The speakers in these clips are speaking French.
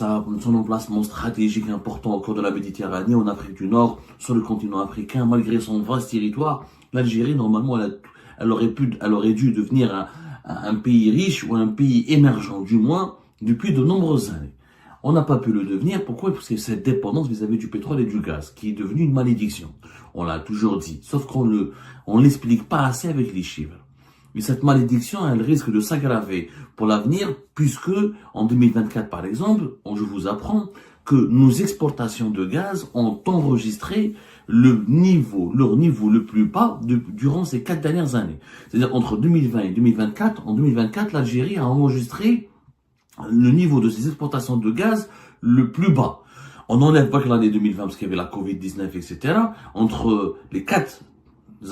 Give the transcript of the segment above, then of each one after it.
son emplacement stratégique important au cœur de la Méditerranée, en Afrique du Nord, sur le continent africain, malgré son vaste territoire, l'Algérie, normalement, elle aurait dû devenir un pays riche ou un pays émergent, du moins, depuis de nombreuses années. On n'a pas pu le devenir. Pourquoi? Parce que cette dépendance vis-à-vis du pétrole et du gaz, qui est devenue une malédiction. On l'a toujours dit. Sauf on l'explique pas assez avec les chiffres. Mais cette malédiction, elle risque de s'aggraver pour l'avenir, puisque en 2024, par exemple, je vous apprends que nos exportations de gaz ont enregistré leur niveau le plus bas durant ces 4 dernières années. C'est-à-dire entre 2020 et 2024, en 2024, l'Algérie a enregistré le niveau de ses exportations de gaz le plus bas. On n'enlève pas que l'année 2020 parce qu'il y avait la Covid-19, etc. Entre les 4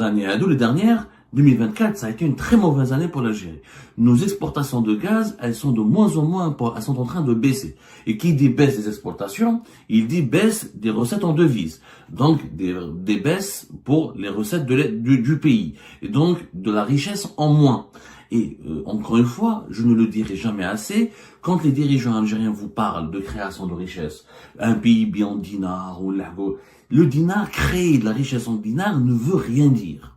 années à les dernières, 2024, ça a été une très mauvaise année pour l'Algérie. Nos exportations de gaz, elles sont de moins en moins, elles sont en train de baisser. Et qui dit baisse des exportations, il dit baisse des recettes en devises. Donc, des baisses pour les recettes du pays. Et donc, de la richesse en moins. Et encore une fois, je ne le dirai jamais assez, quand les dirigeants algériens vous parlent de création de richesse, un PIB en dinar ou le dinar, créer de la richesse en dinar ne veut rien dire.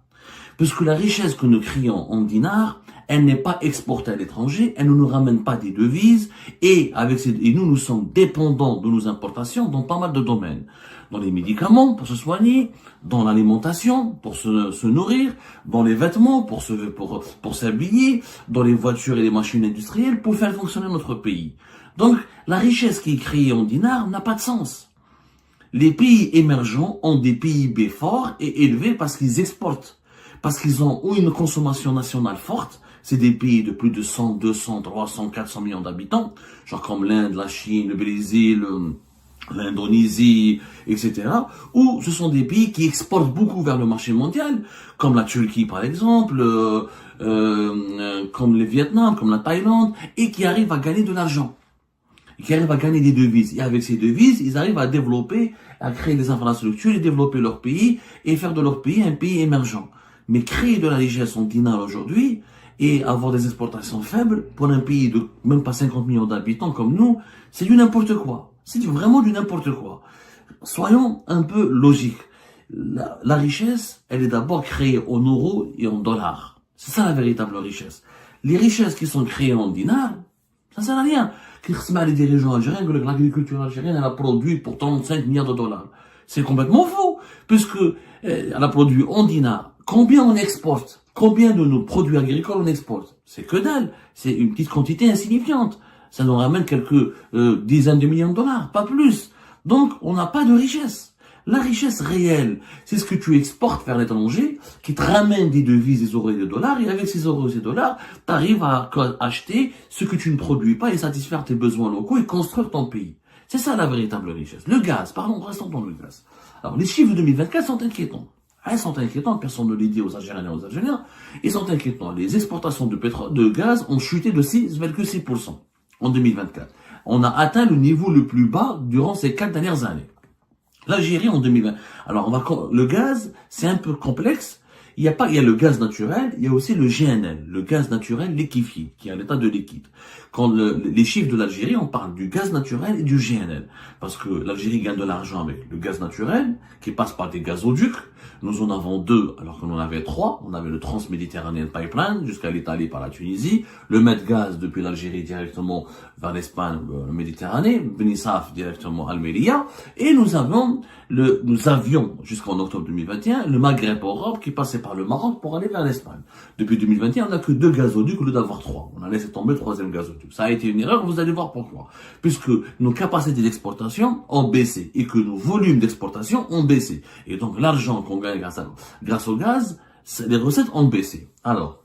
Parce que la richesse que nous créons en dinars, elle n'est pas exportée à l'étranger, elle ne nous ramène pas des devises, et nous sommes dépendants de nos importations dans pas mal de domaines. Dans les médicaments, pour se soigner, dans l'alimentation, pour se nourrir, dans les vêtements, pour s'habiller, dans les voitures et les machines industrielles, pour faire fonctionner notre pays. Donc, la richesse qui est créée en dinars n'a pas de sens. Les pays émergents ont des PIB forts et élevés parce qu'ils exportent. Parce qu'ils ont une consommation nationale forte, c'est des pays de plus de 100, 200, 300, 400 millions d'habitants, genre comme l'Inde, la Chine, le Brésil, l'Indonésie, etc., où ce sont des pays qui exportent beaucoup vers le marché mondial, comme la Turquie par exemple, comme le Vietnam, comme la Thaïlande, et qui arrivent à gagner de l'argent, qui arrivent à gagner des devises. Et avec ces devises, ils arrivent à développer, à créer des infrastructures, et développer leur pays, et faire de leur pays un pays émergent. Mais créer de la richesse en dinars aujourd'hui et avoir des exportations faibles pour un pays de même pas 50 millions d'habitants comme nous, c'est du n'importe quoi. C'est vraiment du n'importe quoi. Soyons un peu logiques. La richesse, elle est d'abord créée en euros et en dollars. C'est ça la véritable richesse. Les richesses qui sont créées en dinars, ça sert à rien. Les dirigeants algériens que l'agriculture algérienne, elle a produit pour 35 milliards de dollars. C'est complètement faux, puisque elle a produit en dinars. Combien on exporte? Combien de nos produits agricoles on exporte? C'est que dalle. C'est une petite quantité insignifiante. Ça nous ramène quelques dizaines de millions de dollars, pas plus. Donc, on n'a pas de richesse. La richesse réelle, c'est ce que tu exportes vers l'étranger, qui te ramène des devises, des euros et des dollars, et avec ces euros et ces dollars, tu arrives à acheter ce que tu ne produis pas et satisfaire tes besoins locaux et construire ton pays. C'est ça la véritable richesse. Le gaz, restons dans le gaz. Alors, les chiffres de 2024 sont inquiétants. Elles sont inquiétantes, personne ne les dit aux Algériens et aux Algériens. Ils sont inquiétants. Les exportations de gaz ont chuté de 6,6% en 2024. On a atteint le niveau le plus bas durant ces 4 dernières années. L'Algérie en 2020. Alors, le gaz, c'est un peu complexe. Il y a le gaz naturel, il y a aussi le GNL, le gaz naturel liquéfié, qui est en état de liquide. Quand les chiffres de l'Algérie, on parle du gaz naturel et du GNL. Parce que l'Algérie gagne de l'argent avec le gaz naturel, qui passe par des gazoducs. Nous en avons 2, alors qu'on en avait 3. On avait le Trans-Méditerranéen Pipeline, jusqu'à l'Italie par la Tunisie. Le Medgaz depuis l'Algérie directement vers l'Espagne, la Méditerranée. Benissaf directement Almeria. Et nous avions jusqu'en octobre 2021, le Maghreb-Europe qui passait par le Maroc pour aller vers l'Espagne. Depuis 2021, on n'a que 2 gazoducs au lieu d'avoir 3. On a laissé tomber le 3e gazoduc. Ça a été une erreur, vous allez voir pourquoi. Puisque nos capacités d'exportation ont baissé et que nos volumes d'exportation ont baissé. Et donc l'argent qu'on gagne grâce au gaz, les recettes ont baissé. Alors,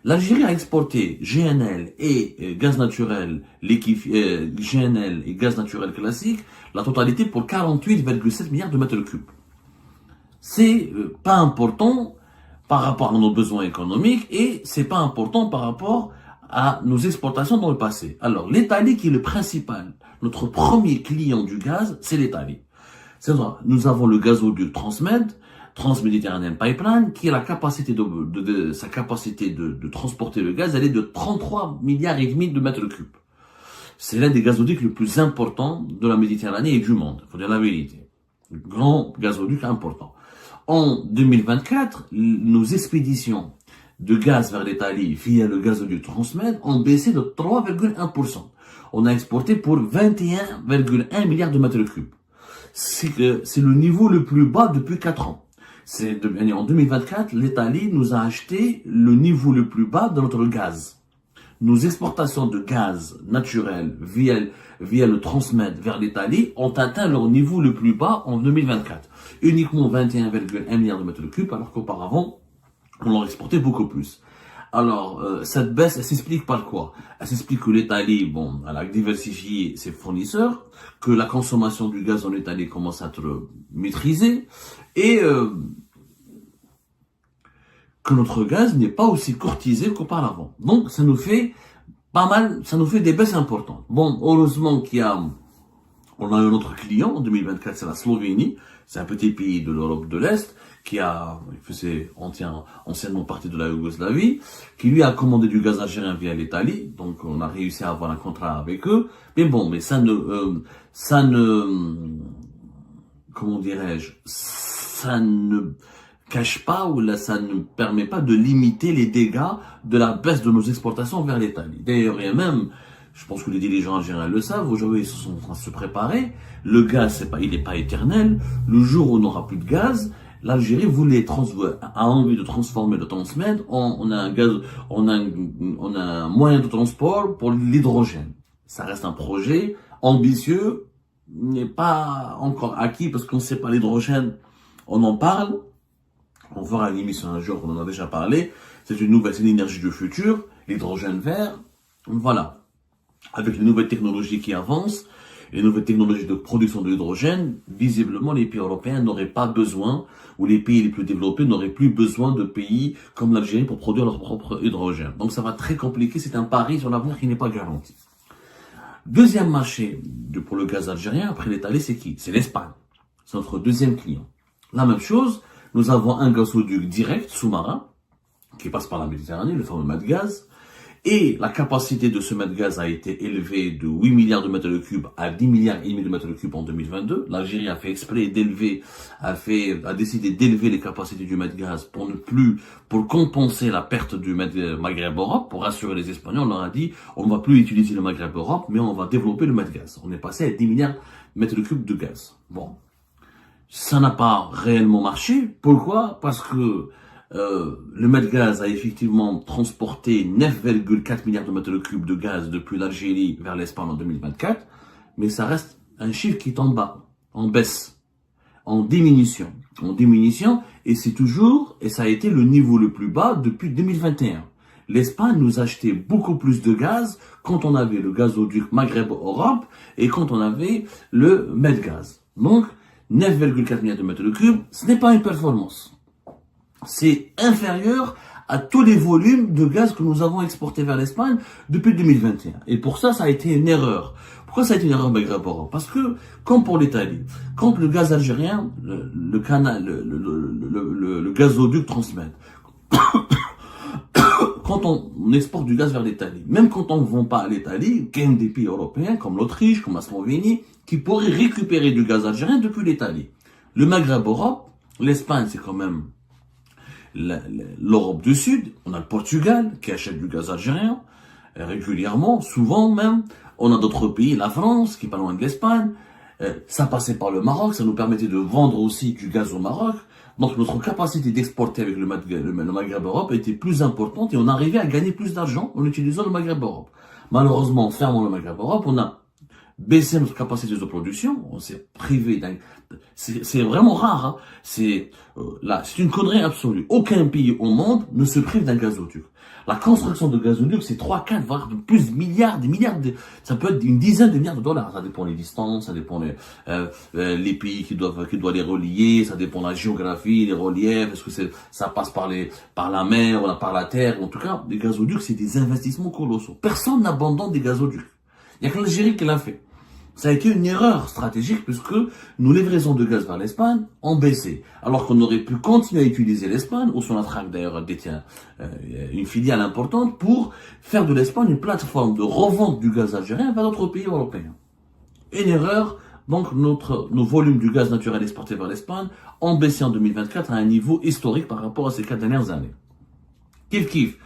l'Algérie a exporté GNL et gaz naturel liquéfié, GNL et gaz naturel classique, la totalité pour 48,7 milliards de mètres cubes. C'est pas important par rapport à nos besoins économiques et c'est pas important par rapport à nos exportations dans le passé. Alors, l'Italie qui est le principal, notre premier client du gaz, c'est l'Italie. C'est-à-dire, nous avons le gazoduc Trans-Méditerranéen Pipeline, qui a la capacité sa capacité de transporter le gaz, elle est de 33 milliards et demi de mètres cubes. C'est l'un des gazoducs les plus importants de la Méditerranée et du monde. Il faut dire la vérité. Grand gazoduc important. En 2024, nos expéditions de gaz vers l'Italie via le gazoduc Transmed ont baissé de 3,1%. On a exporté pour 21,1 milliards de mètres cubes. C'est le niveau le plus bas depuis 4 ans. En 2024, l'Italie nous a acheté le niveau le plus bas de notre gaz. Nos exportations de gaz naturel via le Transmed vers l'Italie ont atteint leur niveau le plus bas en 2024. Uniquement 21,1 milliards de mètres cubes, alors qu'auparavant, on leur exportait beaucoup plus. Alors, cette baisse, elle s'explique par quoi? Elle s'explique que l'Italie, bon, elle a diversifié ses fournisseurs, que la consommation du gaz en Italie commence à être maîtrisée, et que notre gaz n'est pas aussi courtisé qu'auparavant. Donc, ça nous fait pas mal, ça nous fait des baisses importantes. Bon, heureusement on a un autre client en 2024, c'est la Slovénie. C'est un petit pays de l'Europe de l'Est qui faisait anciennement partie de la Yougoslavie, qui lui a commandé du gaz algérien via l'Italie. Donc, on a réussi à avoir un contrat avec eux. Mais bon, mais comment dirais-je, ça ne cache pas ou là, ça ne permet pas de limiter les dégâts de la baisse de nos exportations vers l'Italie. D'ailleurs, il y a même, je pense que les dirigeants algériens le savent, aujourd'hui ils sont en train de se préparer. Le gaz, il n'est pas éternel. Le jour où on n'aura plus de gaz, l'Algérie a envie de transformer le Transmed on a un moyen de transport pour l'hydrogène. Ça reste un projet ambitieux, n'est pas encore acquis parce qu'on ne sait pas l'hydrogène. On en parle. On fera une émission un jour, on en a déjà parlé. C'est une énergie du futur, l'hydrogène vert. Voilà. Avec les nouvelles technologies qui avancent, les nouvelles technologies de production de l'hydrogène, visiblement, les pays européens n'auraient pas besoin, ou les pays les plus développés n'auraient plus besoin de pays comme l'Algérie pour produire leur propre hydrogène. Donc ça va très compliqué, c'est un pari sur l'avenir qui n'est pas garanti. Deuxième marché pour le gaz algérien, après l'Italie, c'est qui? C'est l'Espagne. C'est notre deuxième client. La même chose, nous avons un gazoduc direct, sous-marin, qui passe par la Méditerranée, le fameux Medgaz. Et la capacité de ce Medgaz a été élevée de 8 milliards de mètres cubes à 10 milliards et demi de mètres cubes en 2022. L'Algérie a fait exprès a décidé d'élever les capacités du Medgaz pour compenser la perte du Maghreb Europe, pour rassurer les Espagnols. On leur a dit, on ne va plus utiliser le Maghreb Europe, mais on va développer le Medgaz. On est passé à 10 milliards de mètres cubes de gaz. Bon. Ça n'a pas réellement marché. Pourquoi? Parce que le Medgaz a effectivement transporté 9,4 milliards de mètres cubes de gaz depuis l'Algérie vers l'Espagne en 2024, mais ça reste un chiffre qui est en bas, en baisse, en diminution, et ça a été le niveau le plus bas depuis 2021. L'Espagne nous achetait beaucoup plus de gaz quand on avait le gazoduc Maghreb-Europe et quand on avait le Medgaz. Donc, 9,4 milliards de mètres cubes, ce n'est pas une performance. C'est inférieur à tous les volumes de gaz que nous avons exportés vers l'Espagne depuis 2021. Et pour ça, ça a été une erreur. Pourquoi ça a été une erreur Maghreb Europe? Parce que, comme pour l'Italie, quand le gaz algérien, le gazoduc Transmed, quand on exporte du gaz vers l'Italie, même quand on ne vend pas à l'Italie, il y a des pays européens comme l'Autriche, comme la Slovénie, qui pourraient récupérer du gaz algérien depuis l'Italie. Le Maghreb Europe, l'Espagne, c'est quand même l'Europe du Sud. On a le Portugal qui achète du gaz algérien régulièrement, souvent même. On a d'autres pays, la France qui est pas loin de l'Espagne. Ça passait par le Maroc, ça nous permettait de vendre aussi du gaz au Maroc. Donc notre capacité d'exporter avec le Maghreb Europe était plus importante et on arrivait à gagner plus d'argent en utilisant le Maghreb Europe. Malheureusement, en fermant le Maghreb Europe, on a baissé notre capacité de production, on s'est privé d'un... C'est vraiment rare, hein. C'est une connerie absolue. Aucun pays au monde ne se prive d'un gazoduc. La construction de gazoducs, c'est 3, 4, voire plus des milliards ça peut être une dizaine de milliards de dollars. Ça dépend des distances, ça dépend les pays qui doivent les relier, ça dépend de la géographie, les reliefs, est-ce que ça passe par la mer ou par la terre. En tout cas, les gazoducs, c'est des investissements colossaux. Personne n'abandonne des gazoducs. Il n'y a que l'Algérie qui l'a fait. Ça a été une erreur stratégique puisque nos livraisons de gaz vers l'Espagne ont baissé. Alors qu'on aurait pu continuer à utiliser l'Espagne, où Sonatrach d'ailleurs détient une filiale importante, pour faire de l'Espagne une plateforme de revente du gaz algérien vers d'autres pays européens. Une erreur, donc nos volumes du gaz naturel exportés vers l'Espagne ont baissé en 2024 à un niveau historique par rapport à ces 4 dernières années. Kiff kiff.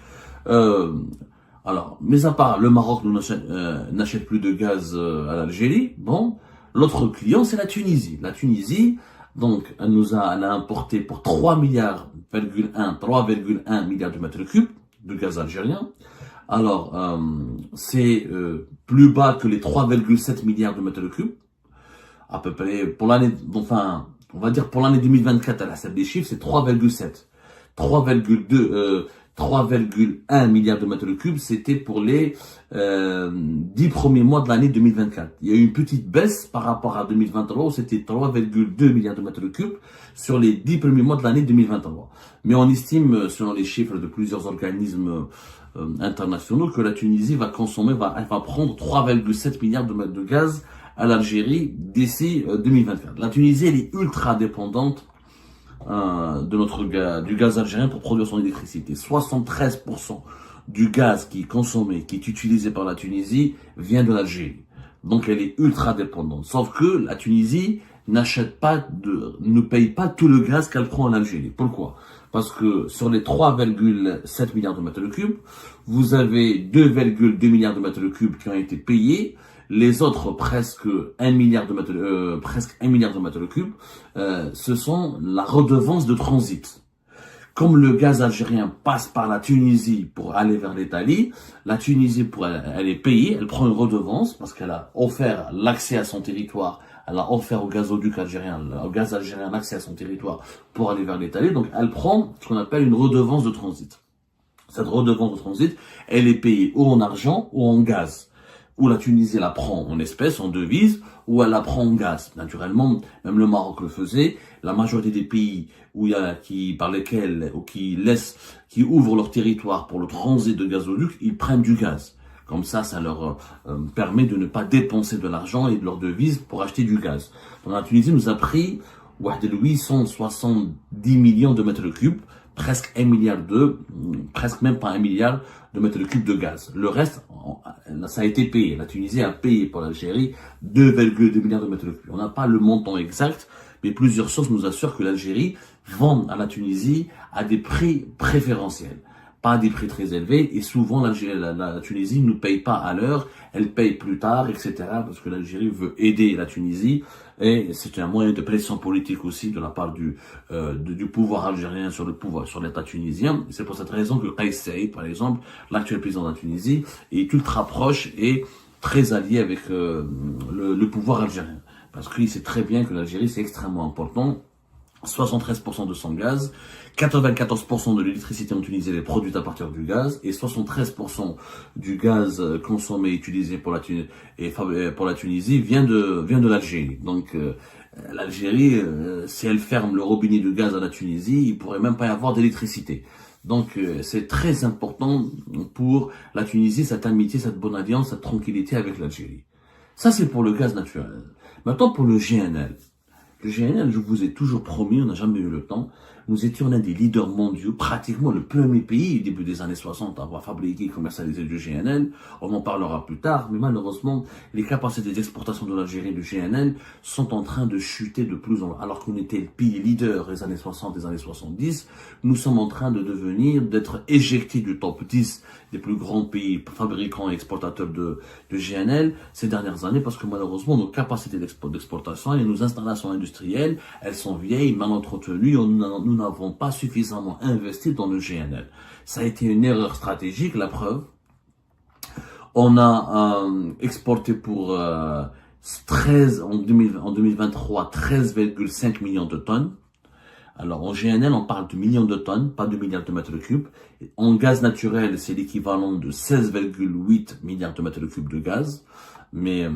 Alors, mis à part le Maroc, nous n'achète plus de gaz à l'Algérie. Bon, l'autre client, c'est la Tunisie. La Tunisie, donc, elle a importé pour 3,1 milliards de mètres cubes de gaz algérien. Alors, c'est plus bas que les 3,7 milliards de mètres cubes. À peu près, pour l'année, enfin, on va dire pour l'année 2024, à la salle des chiffres, c'est 3,7. 3,1 milliards de mètres cubes, c'était pour les 10 premiers mois de l'année 2024. Il y a eu une petite baisse par rapport à 2023, où c'était 3,2 milliards de mètres cubes sur les 10 premiers mois de l'année 2023. Mais on estime, selon les chiffres de plusieurs organismes internationaux, que la Tunisie va prendre 3,7 milliards de mètres de gaz à l'Algérie d'ici 2024. La Tunisie, elle est ultra dépendante du gaz algérien pour produire son électricité. 73% du gaz qui est consommé, qui est utilisé par la Tunisie, vient de l'Algérie. Donc elle est ultra dépendante. Sauf que la Tunisie ne paye pas tout le gaz qu'elle prend en Algérie. Pourquoi? Parce que sur les 3,7 milliards de mètres cubes, vous avez 2,2 milliards de mètres cubes qui ont été payés. Les autres, presque 1 milliard de mètres cubes, ce sont la redevance de transit. Comme le gaz algérien passe par la Tunisie pour aller vers l'Italie, la Tunisie, elle est payée, elle prend une redevance parce qu'elle a offert l'accès à son territoire, elle a offert au gaz algérien l'accès à son territoire pour aller vers l'Italie, donc elle prend ce qu'on appelle une redevance de transit. Cette redevance de transit, elle est payée ou en argent ou en gaz. Où la Tunisie la prend en espèces, en devises, ou elle la prend en gaz. Naturellement, même le Maroc le faisait. La majorité des pays qui ouvrent leur territoire pour le transit de gazoduc, ils prennent du gaz. Comme ça leur permet de ne pas dépenser de l'argent et de leur devise pour acheter du gaz. Donc la Tunisie nous a pris 870 millions de mètres cubes, presque même pas 1 milliard de mètres cubes de gaz. Le reste, ça a été payé. La Tunisie a payé pour l'Algérie 2,2 milliards de mètres cubes. On n'a pas le montant exact, mais plusieurs sources nous assurent que l'Algérie vend à la Tunisie à des prix préférentiels. Pas à des prix très élevés, et souvent la Tunisie ne paye pas à l'heure, elle paye plus tard, etc. Parce que l'Algérie veut aider la Tunisie, et c'est un moyen de pression politique aussi de la part du pouvoir algérien sur l'État tunisien. C'est pour cette raison que Kais Saïed, par exemple, l'actuel président de la Tunisie, est ultra proche et très allié avec le pouvoir algérien. Parce qu'il sait très bien que l'Algérie, c'est extrêmement important. 73% de son gaz, 94% de l'électricité en Tunisie est produite à partir du gaz, et 73% du gaz consommé et utilisé pour la Tunisie vient de l'Algérie. Donc l'Algérie, si elle ferme le robinet de gaz à la Tunisie, il pourrait même pas y avoir d'électricité. Donc c'est très important pour la Tunisie, cette amitié, cette bonne alliance, cette tranquillité avec l'Algérie. Ça c'est pour le gaz naturel. Maintenant pour le GNL. Le GNL, je vous ai toujours promis, on n'a jamais eu le temps, nous étions l'un des leaders mondiaux, pratiquement le premier pays, début des années 60, à avoir fabriqué et commercialisé du GNL. On en parlera plus tard, mais malheureusement, les capacités d'exportation de l'Algérie du GNL sont en train de chuter de plus en plus. Alors qu'on était le pays leader des années 60, des années 70, nous sommes en train d'être éjectés du top 10 des plus grands pays fabricants et exportateurs de GNL ces dernières années, parce que malheureusement, nos capacités d'exportation et nos installations industrielles, elles sont vieilles, mal entretenues, nous n'avons pas suffisamment investi dans le GNL. Ça a été une erreur stratégique, la preuve. On a exporté pour en 2023 13,5 millions de tonnes. Alors en GNL, on parle de millions de tonnes, pas de milliards de mètres cubes. En gaz naturel, c'est l'équivalent de 16,8 milliards de mètres cubes de gaz. Mais